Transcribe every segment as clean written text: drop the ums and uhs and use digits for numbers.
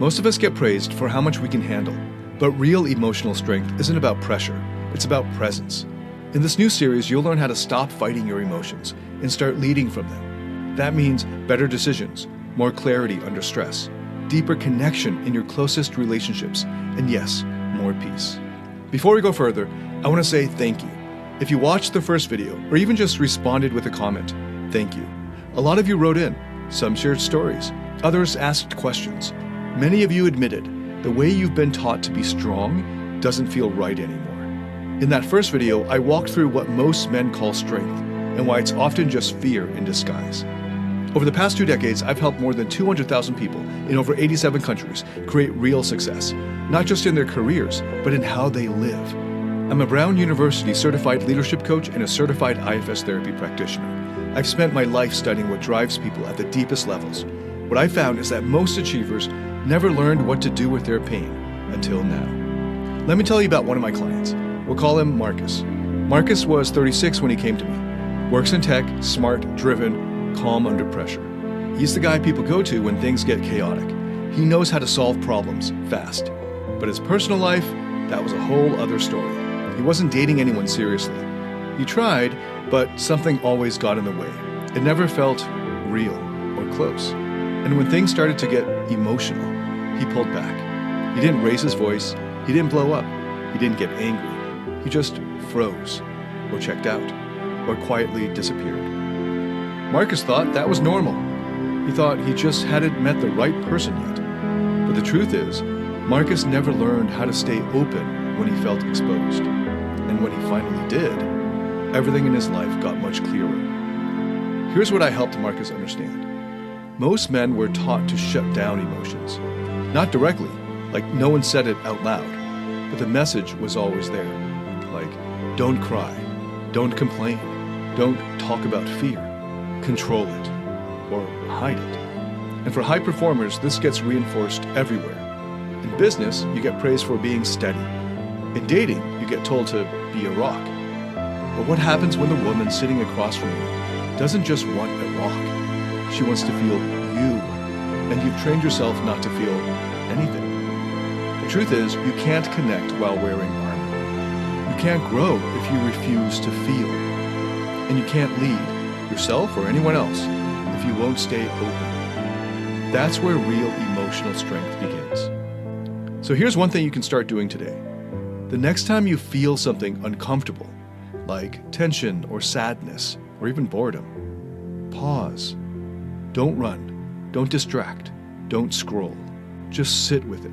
Most of us get praised for how much we can handle, but real emotional strength isn't about pressure, it's about presence. In this new series, you'll learn how to stop fighting your emotions and start leading from them. That means better decisions, more clarity under stress, deeper connection in your closest relationships, and yes, more peace. Before we go further, I want to say thank you. If you watched the first video, or even just responded with a comment, thank you. A lot of you wrote in, some shared stories, others asked questions. Many of you admitted the way you've been taught to be strong doesn't feel right anymore. In that first video, I walked through what most men call strength and why it's often just fear in disguise. Over the past 2 decades, I've helped more than 200,000 people in over 87 countries create real success, not just in their careers, but in how they live. I'm a Brown University certified leadership coach and a certified IFS therapy practitioner. I've spent my life studying what drives people at the deepest levels. What I found is that most achievers never learned what to do with their pain until now. Let me tell you about one of my clients. We'll call him Marcus. Marcus was 36 when he came to me. Works in tech, smart, driven, calm under pressure. He's the guy people go to when things get chaotic. He knows how to solve problems fast. But his personal life, that was a whole other story. He wasn't dating anyone seriously. He tried, but something always got in the way. It never felt real or close. And when things started to get emotional, he pulled back. He didn't raise his voice. He didn't blow up. He didn't get angry. He just froze, or checked out, or quietly disappeared. Marcus thought that was normal. He thought he just hadn't met the right person yet. But the truth is, Marcus never learned how to stay open when he felt exposed. And when he finally did, everything in his life got much clearer. Here's what I helped Marcus understand. Most men were taught to shut down emotions. Not directly, like no one said it out loud, but the message was always there. Like, don't cry, don't complain, don't talk about fear, control it, or hide it. And for high performers, this gets reinforced everywhere. In business, you get praised for being steady. In dating, you get told to be a rock. But what happens when the woman sitting across from you doesn't just want a rock? She wants to feel you, and you've trained yourself not to feel anything. The truth is, you can't connect while wearing armor. You can't grow if you refuse to feel. And you can't lead yourself or anyone else if you won't stay open. That's where real emotional strength begins. So here's one thing you can start doing today. The next time you feel something uncomfortable, like tension or sadness or even boredom, pause. Don't run, don't distract, don't scroll. Just sit with it.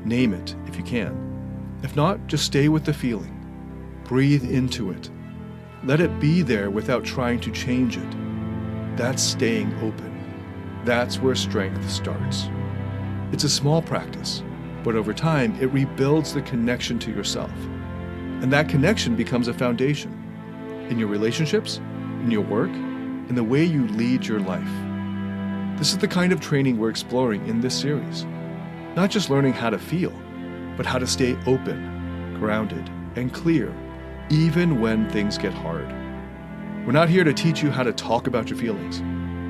Name it if you can. If not, just stay with the feeling. Breathe into it. Let it be there without trying to change it. That's staying open. That's where strength starts. It's a small practice, but over time, it rebuilds the connection to yourself. And that connection becomes a foundation in your relationships, in your work, in the way you lead your life. This is the kind of training we're exploring in this series. Not just learning how to feel, but how to stay open, grounded, and clear, even when things get hard. We're not here to teach you how to talk about your feelings.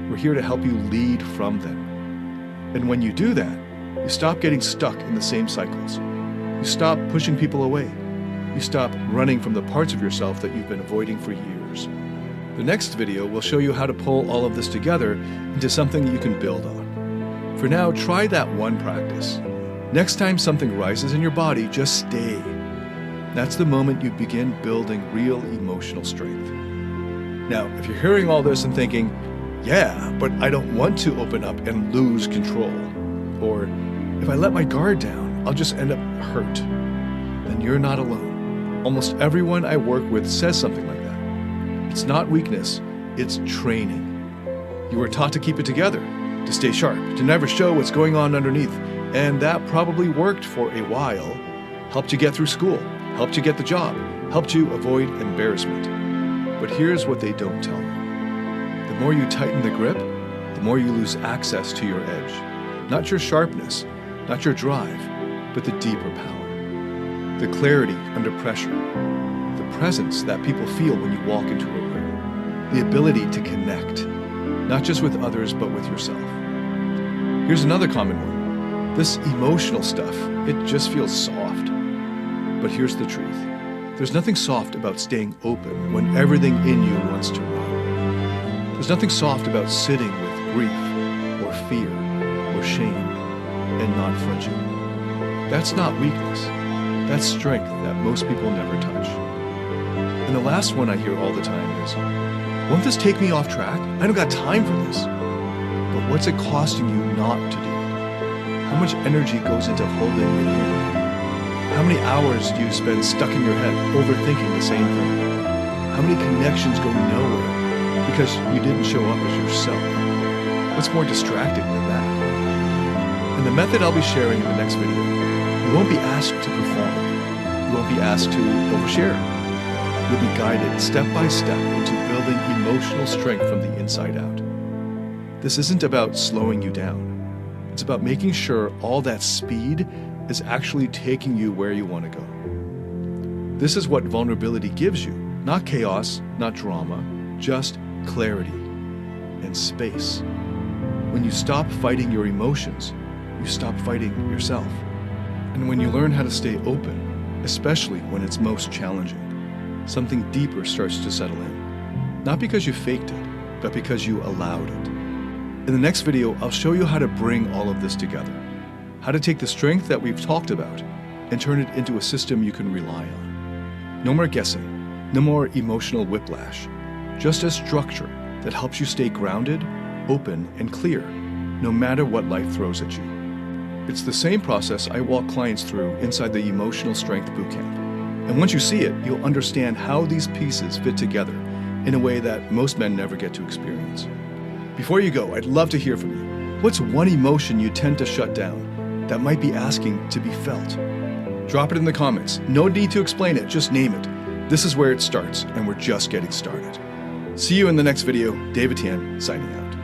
We're here to help you lead from them. And when you do that, you stop getting stuck in the same cycles. You stop pushing people away. You stop running from the parts of yourself that you've been avoiding for years. The next video will show you how to pull all of this together into something you can build on. For now, try that one practice. Next time something rises in your body, just stay. That's the moment you begin building real emotional strength. Now, if you're hearing all this and thinking, yeah, but I don't want to open up and lose control, or if I let my guard down, I'll just end up hurt, then you're not alone. Almost everyone I work with says something like that. It's not weakness, it's training. You were taught to keep it together, to stay sharp, to never show what's going on underneath, and that probably worked for a while, helped you get through school, helped you get the job, helped you avoid embarrassment. But here's what they don't tell you. The more you tighten the grip, the more you lose access to your edge. Not your sharpness, not your drive, but the deeper power. The clarity under pressure, the presence that people feel when you walk into a room, the ability to connect, not just with others, but with yourself. Here's another common one. This emotional stuff, it just feels soft. But here's the truth. There's nothing soft about staying open when everything in you wants to run. There's nothing soft about sitting with grief or fear or shame and not flinching. That's not weakness. That's strength that most people never touch. And the last one I hear all the time is, won't this take me off track? I don't got time for this. But what's it costing you not to do? How much energy goes into holding it in? How many hours do you spend stuck in your head overthinking the same thing? How many connections go nowhere because you didn't show up as yourself? What's more distracting than that? In the method I'll be sharing in the next video, you won't be asked to perform. You won't be asked to overshare. You'll be guided step by step into building emotional strength from the inside out. This isn't about slowing you down. It's about making sure all that speed is actually taking you where you want to go. This is what vulnerability gives you. Not chaos, not drama, just clarity and space. When you stop fighting your emotions, you stop fighting yourself. And when you learn how to stay open, especially when it's most challenging, something deeper starts to settle in. Not because you faked it, but because you allowed it. In the next video, I'll show you how to bring all of this together. How to take the strength that we've talked about and turn it into a system you can rely on. No more guessing, no more emotional whiplash, just a structure that helps you stay grounded, open, and clear, no matter what life throws at you. It's the same process I walk clients through inside the Emotional Strength Bootcamp. And once you see it, you'll understand how these pieces fit together in a way that most men never get to experience. Before you go, I'd love to hear from you. What's one emotion you tend to shut down that might be asking to be felt? Drop it in the comments. No need to explain it, just name it. This is where it starts, and we're just getting started. See you in the next video. David Tian, signing out.